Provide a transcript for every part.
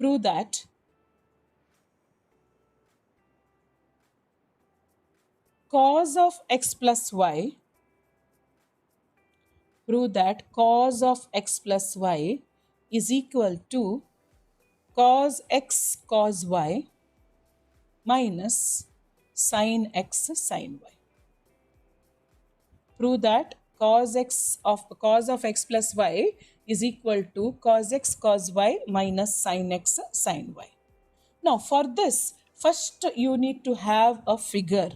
prove that cos of x plus y, prove that cos of x plus y is equal to cos x cos y minus sin x sin y. Prove that cos of x plus y is equal to cos x cos y minus sin x sin y. Now for this, first you need to have a figure.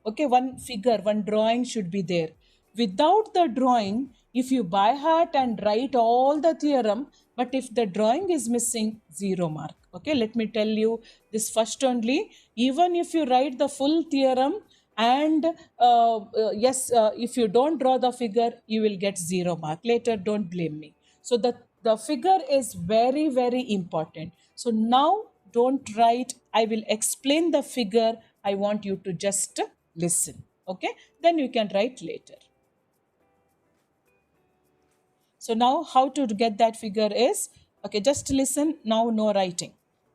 Okay, one figure, one drawing should be there. Without the drawing, if you by heart and write all the theorem, but if the drawing is missing, 0 mark. Okay, let me tell you this first only. Even if you write the full theorem and if you don't draw the figure, you will get 0 mark. Later, don't blame me. So the figure is very, very important. So now don't write, I will explain the figure. I want you to just listen. Okay, then you can write later. So now how to get that figure is, okay, just listen, now no writing.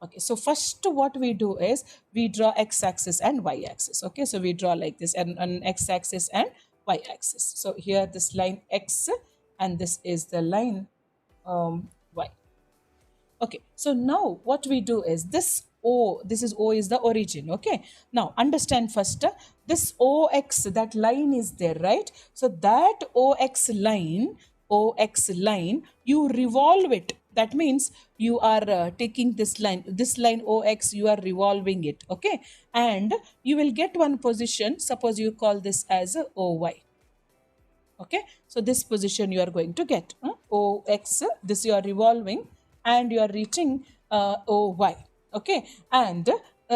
Okay, so first what we do is we draw x-axis and y-axis. Okay, so we draw like this, and an x-axis and y-axis. So here this line x and this is the line y. Okay, so now what we do is this O, this is O is the origin. Okay, now understand first, this OX, that line is there, right? So that OX line, you revolve it. That means you are taking this line OX, you are revolving it. Okay, and you will get one position. Suppose you call this as OY. Okay, so this position you are going to get OX, this you are revolving and you are reaching OY. Okay, and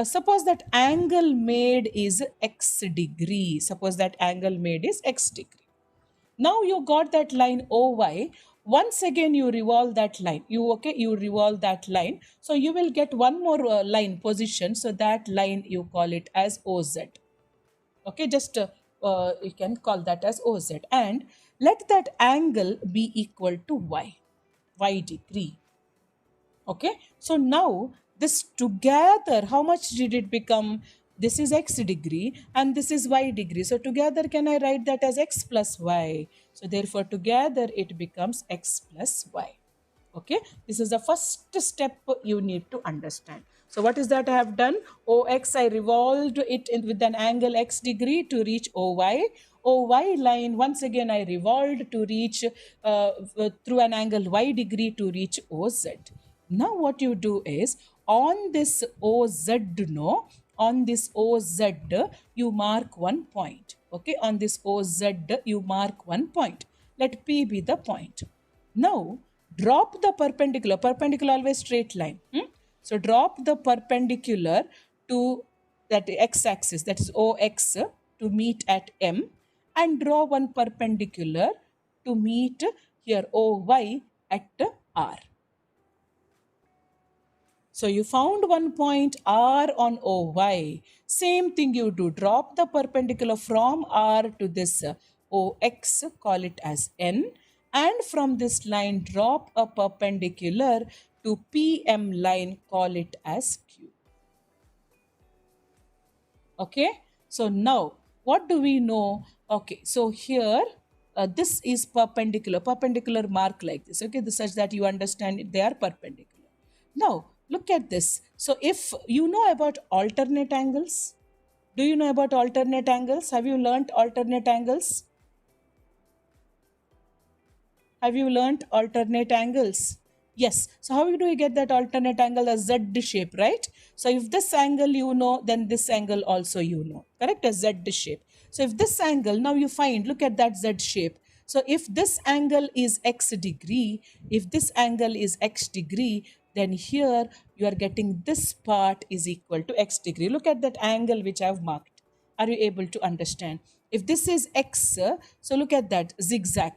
suppose that angle made is x degree. Suppose that angle made is x degree. Now you got that line OY. Once again you revolve that line. You revolve that line. So you will get one more line position. So that line you call it as OZ. Okay, just you can call that as OZ, and let that angle be equal to y degree. Okay, so now this together, how much did it become? This is x degree and this is y degree. So together, can I write that as x plus y? So therefore together it becomes x plus y. Okay, this is the first step you need to understand. So what is that I have done? OX, I revolved it with an angle x degree to reach OY. OY line, once again I revolved to reach through an angle y degree to reach OZ. Now what you do is, on this OZ, you mark one point. Okay, on this OZ you mark one point. Let P be the point. Now drop the perpendicular always straight line. So drop the perpendicular to that x-axis, that is OX, to meet at M, and draw one perpendicular to meet here OY at R. So you found one point R on OY. Same thing you do. Drop the perpendicular from R to this OX, call it as N. And from this line, drop a perpendicular to PM line, call it as Q. Okay. So now, what do we know? Okay. So here, this is perpendicular mark like this. Okay. Such that you understand it, they are perpendicular. Now, look at this. So if you know about alternate angles, do you know about alternate angles? Have you learnt alternate angles? Have you learnt alternate angles? Yes. So how do you get that alternate angle? A Z shape, right? So if this angle you know, then this angle also you know. Correct? A Z shape. So if this angle, now you find, look at that Z shape. So if this angle is x degree, then here you are getting this part is equal to x degree. Look at that angle which I have marked. Are you able to understand? If this is x, so look at that zigzag.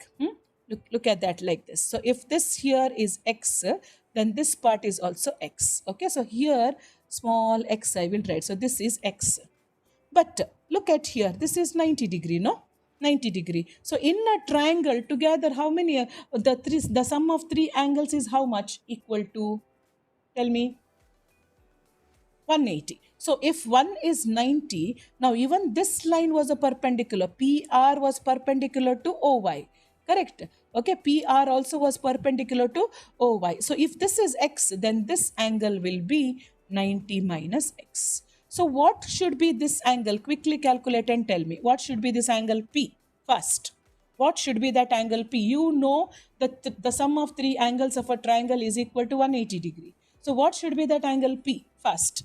Look at that like this. So if this here is x, then this part is also x. Okay, so here small x I will write. So this is x. But look at here, this is 90 degree, no? 90 degree. So in a triangle together, how many, the sum of three angles is how much? Equal to, Tell me. 180. So if 1 is 90, now even this line was a perpendicular. PR was perpendicular to OY. Correct? Okay, PR also was perpendicular to OY. So if this is X, then this angle will be 90 minus X. So what should be this angle? Quickly calculate and tell me. What should be this angle P first? What should be that angle P? You know that the sum of three angles of a triangle is equal to 180 degree. So what should be that angle P first?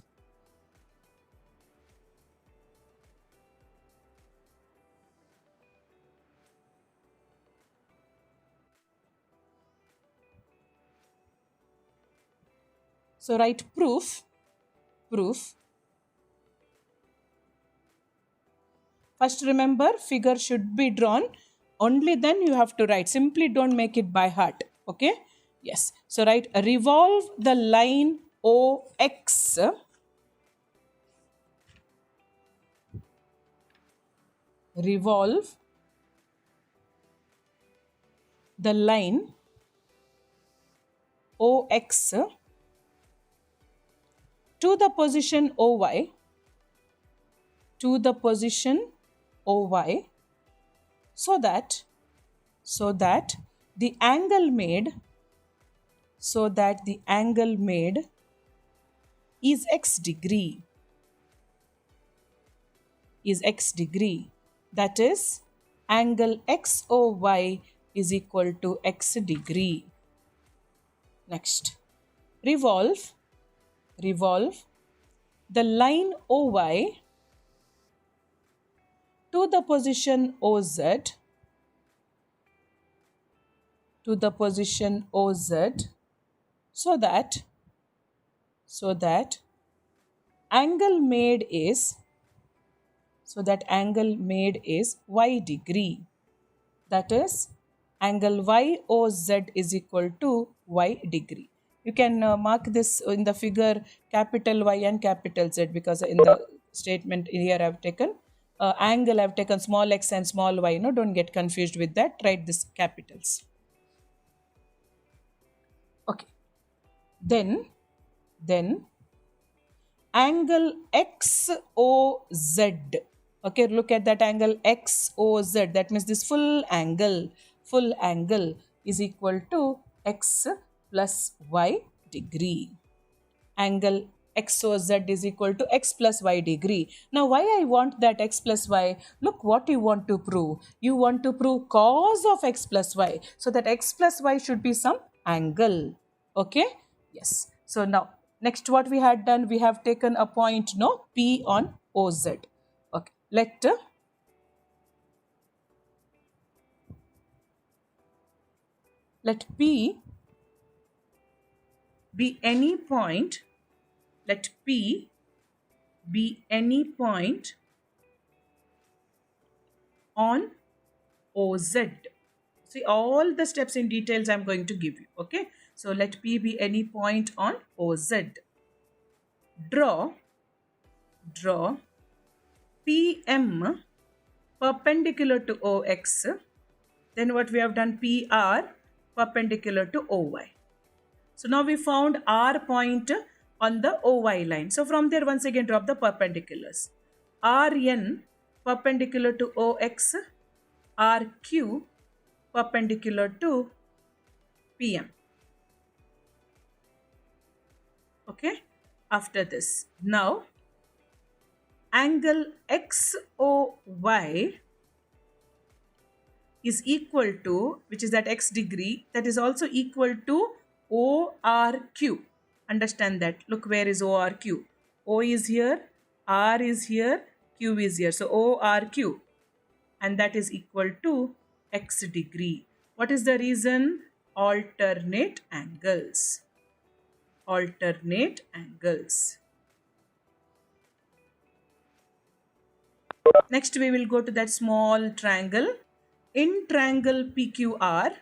So write proof. First remember, figure should be drawn. Only then you have to write. Simply don't make it by heart. Okay? Yes. So write revolve the line OX. Revolve the line OX to the position OY, so that the angle made is x degree. That is, angle XOY is equal to x degree. Next, revolve the line OY to the position OZ, so that angle made is y degree. That is, angle YOZ is equal to y degree. You can mark this in the figure capital Y and capital Z, because in the statement here I have taken angle, I have taken small x and small y. No, don't get confused with that. Write this capitals. Okay. Then angle XOZ. Okay, look at that angle XOZ. That means this full angle is equal to x plus y degree. Angle XOZ is equal to x plus y degree. Now, why I want that x plus y? Look what you want to prove. You want to prove cos of x plus y. So that x plus y should be some angle. Okay? Yes. So now, next what we had done, we have taken a point, no, P on OZ. Okay. Let P be any point. Let P be any point on OZ. See, all the steps in details I am going to give you. Okay. So let P be any point on OZ. Draw PM perpendicular to OX. Then what we have done, PR perpendicular to OY. So now we found R point on the OY line. So from there, once again drop the perpendiculars. RN perpendicular to OX, RQ perpendicular to PM. Okay, after this, now angle XOY is equal to, which is that x degree, that is also equal to ORQ. Understand that. Look, where is ORQ? O is here, R is here, Q is here. So ORQ, and that is equal to x degree. What is the reason? Alternate angles. Next, we will go to that small triangle. In triangle PQR,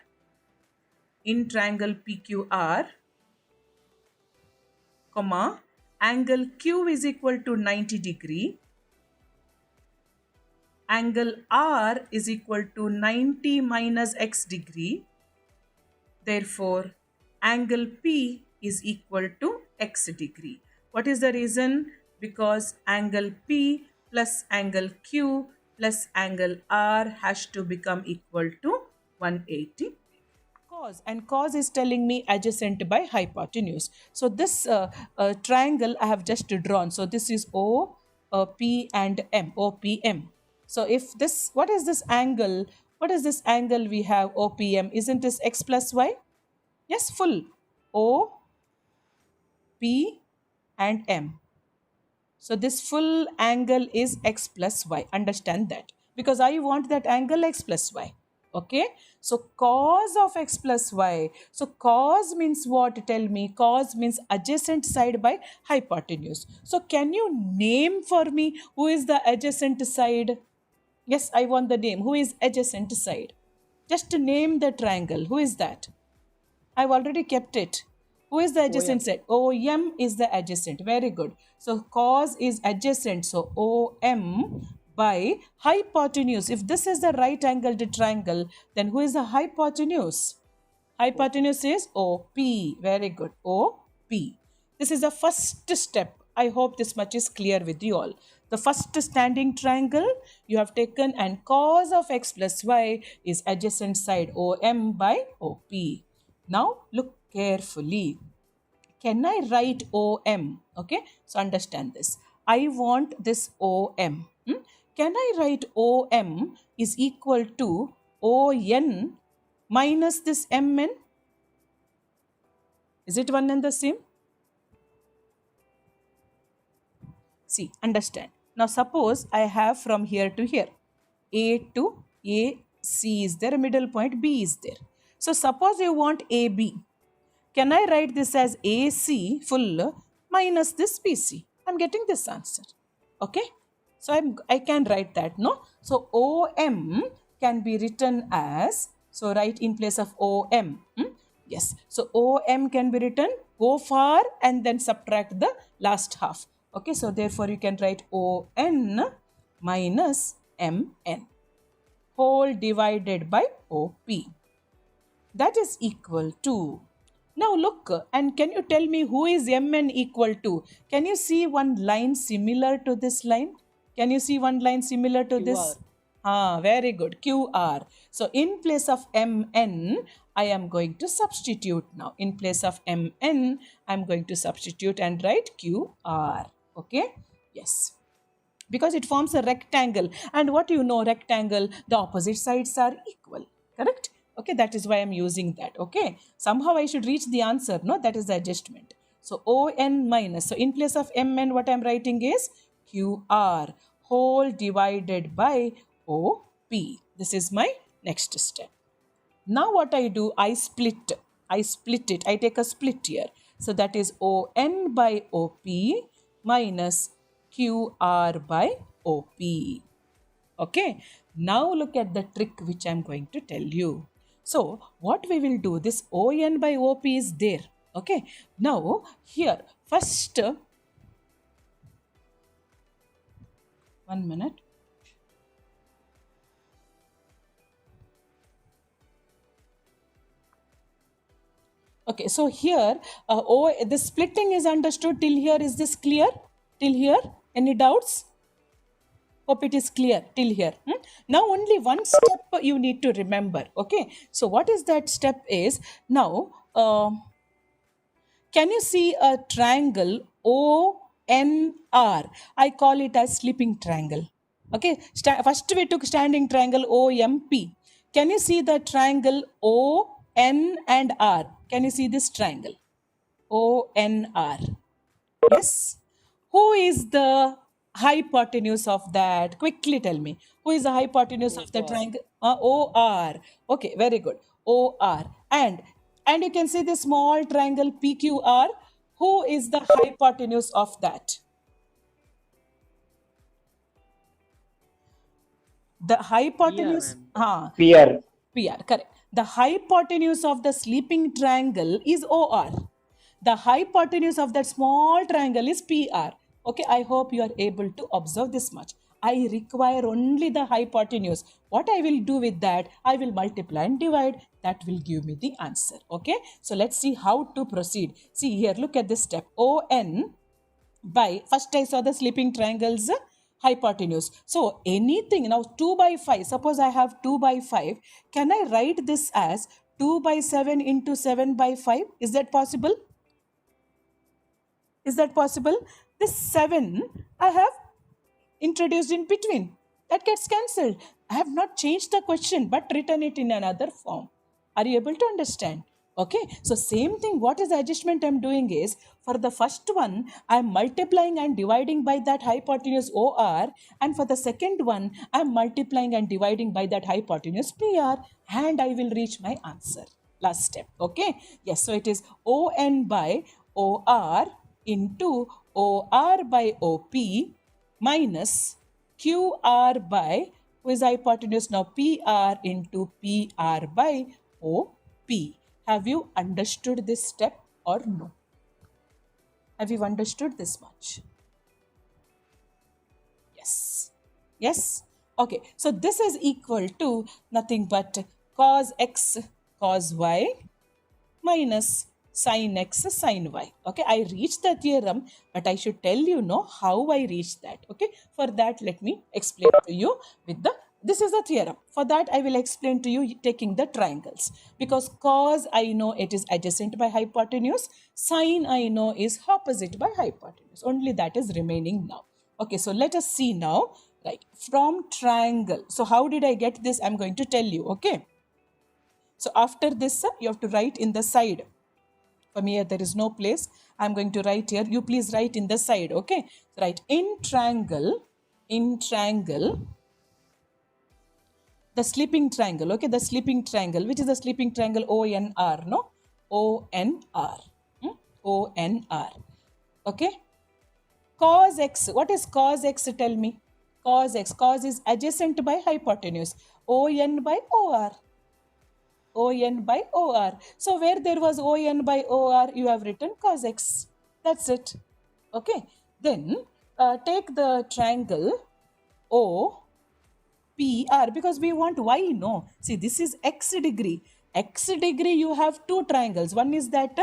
comma, angle Q is equal to 90 degree. Angle R is equal to 90 minus x degree. Therefore, angle P is equal to x degree. What is the reason? Because angle P plus angle Q plus angle R has to become equal to 180. Cos, and cos is telling me adjacent by hypotenuse. So this triangle I have just drawn. So this is O, P and M, OPM. So if this, what is this angle? What is this angle we have, OPM? Isn't this x plus y? Yes, full O, P and M. So this full angle is x plus y. Understand that. Because I want that angle x plus y. Okay. So cos of x plus y. So cos means what? Tell me. Cos means adjacent side by hypotenuse. So can you name for me who is the adjacent side? Yes, I want the name. Who is adjacent side? Just to name the triangle. Who is that? I've already kept it. Who is the adjacent side? OM is the adjacent. Very good. So cos is adjacent. So OM by hypotenuse. If this is the right angled triangle, then who is the hypotenuse? Hypotenuse is OP. Very good. OP. This is the first step. I hope this much is clear with you all. The first standing triangle you have taken, and cos of x plus y is adjacent side OM by OP. Now look carefully. Can I write OM? Okay, so understand this. I want this OM. Can I write OM is equal to ON minus this MN? Is it one and the same? See, understand. Now suppose I have from here to here. A to A, C is there, a middle point B is there. So suppose you want AB. Can I write this as AC full minus this BC? I'm getting this answer. Okay. So I can write that, no? So OM can be written as, so write in place of OM. Yes. So OM can be written, go far and then subtract the last half. Okay. So therefore you can write ON minus MN whole divided by OP. That is equal to, now look, and can you tell me who is Mn equal to? Can you see one line similar to this line? Can you see one line similar to this? Very good. QR. So in place of Mn, I am going to substitute now. In place of Mn, I am going to substitute and write QR. Okay? Yes. Because it forms a rectangle. And what you know, rectangle, the opposite sides are equal. Correct? Okay, that is why I'm using that. Okay, somehow I should reach the answer. No, that is the adjustment. So ON minus. So in place of MN, what I'm writing is QR whole divided by OP. This is my next step. Now what I do, I split it. I take a split here. So that is ON by OP minus QR by OP. Okay, now look at the trick which I'm going to tell you. So what we will do, this ON by OP is there. Okay, now here first, 1 minute. Okay, so here the splitting is understood till here. Is this clear? Till here? Any doubts? Hope it is clear till here. Now only one step you need to remember. Okay. So what is that step is, now can you see a triangle ONR? I call it as sleeping triangle. Okay. First we took standing triangle OMP. Can you see the triangle ON and R? Can you see this triangle? ONR. Yes. Who is the hypotenuse of that? Quickly tell me. Who is the hypotenuse of the triangle? OR. Okay, very good. OR. And you can see the small triangle PQR. Who is the hypotenuse of that? The hypotenuse. PR. PR, correct. The hypotenuse of the sleeping triangle is OR. The hypotenuse of that small triangle is PR. Okay, I hope you are able to observe this much. I require only the hypotenuse. What I will do with that, I will multiply and divide. That will give me the answer. Okay, so let's see how to proceed. See here, look at this step. ON by, first I saw the sleeping triangle's hypotenuse. So anything, now 2 by 5, suppose I have 2 by 5, can I write this as 2 by 7 into 7 by 5? Is that possible? Is that possible? This 7 I have introduced in between. That gets cancelled. I have not changed the question but written it in another form. Are you able to understand? Okay, so same thing, what is the adjustment I'm doing is, for the first one, I'm multiplying and dividing by that hypotenuse OR, and for the second one, I'm multiplying and dividing by that hypotenuse PR, and I will reach my answer. Last step, okay? Yes, so it is ON by OR into OR by OP minus QR by, who is hypotenuse now, PR into PR by OP. Have you understood this step or no? Have you understood this much? Yes. Yes? Okay. So this is equal to nothing but cos x cos y minus sin x sin y. Okay, I reached the theorem, but I should tell you know how I reached that. Okay, for that let me explain to you with the, this is the theorem. For that I will explain to you taking the triangles, because cos I know it is adjacent by hypotenuse, sin I know is opposite by hypotenuse. Only that is remaining now. Okay, so let us see now, right, from triangle. So how did I get this? I'm going to tell you. Okay, so after this you have to write in the side. For me, there is no place. I'm going to write here. You please write in the side. Okay. So write in triangle, the sleeping triangle. Okay. The sleeping triangle. Which is the sleeping triangle? ONR. No? ONR. ONR. Okay. Cos x. What is cos x? Tell me. Cos x. Cos is adjacent by hypotenuse. ON by OR. ON by OR. So where there was ON by OR, you have written cos x. That's it. Okay. Then take the triangle OPR, because we want y, no. See, this is x degree. X degree, you have two triangles. One is that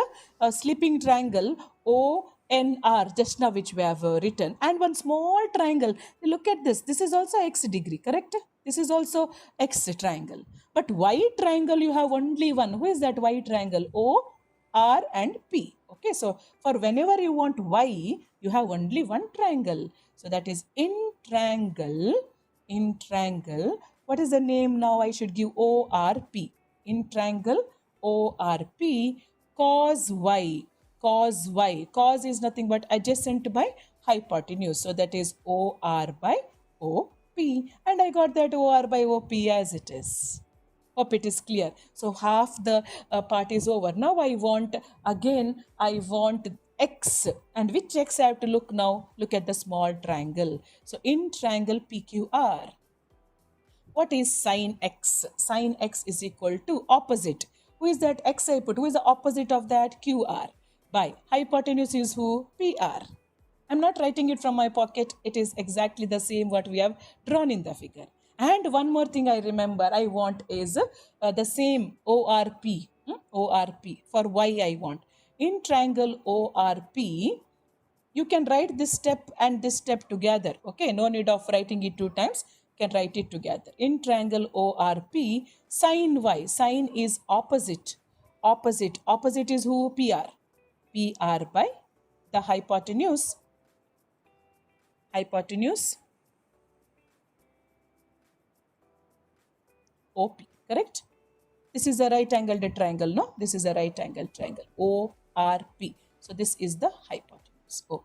sleeping triangle ONR, just now which we have written. And one small triangle. Look at this. This is also x degree, correct? This is also x triangle. But y triangle, you have only one. Who is that y triangle? O, R and P. Okay, so for whenever you want y, you have only one triangle. So that is in triangle. What is the name now? I should give ORP. In triangle ORP, cos y. Cos is nothing but adjacent by hypotenuse. So that is OR by OP. And I got that OR by OP as it is. Hope it is clear. So half the part is over. Now I want x. And which x I have to look now? Look at the small triangle. So in triangle PQR, what is sin x? Sin x is equal to opposite. Who is that x I put? Who is the opposite of that? QR. By hypotenuse is who? PR. I'm not writing it from my pocket. It is exactly the same what we have drawn in the figure. And one more thing I remember I want is the same ORP. ORP. For y I want. In triangle ORP, you can write this step and this step together. Okay, no need of writing it two times. You can write it together. In triangle ORP, sin y. Sin is opposite. Opposite is who? PR. PR by the hypotenuse. OP, correct? This is a right angled triangle, no? This is a right angled triangle, ORP. So this is the hypotenuse, OP.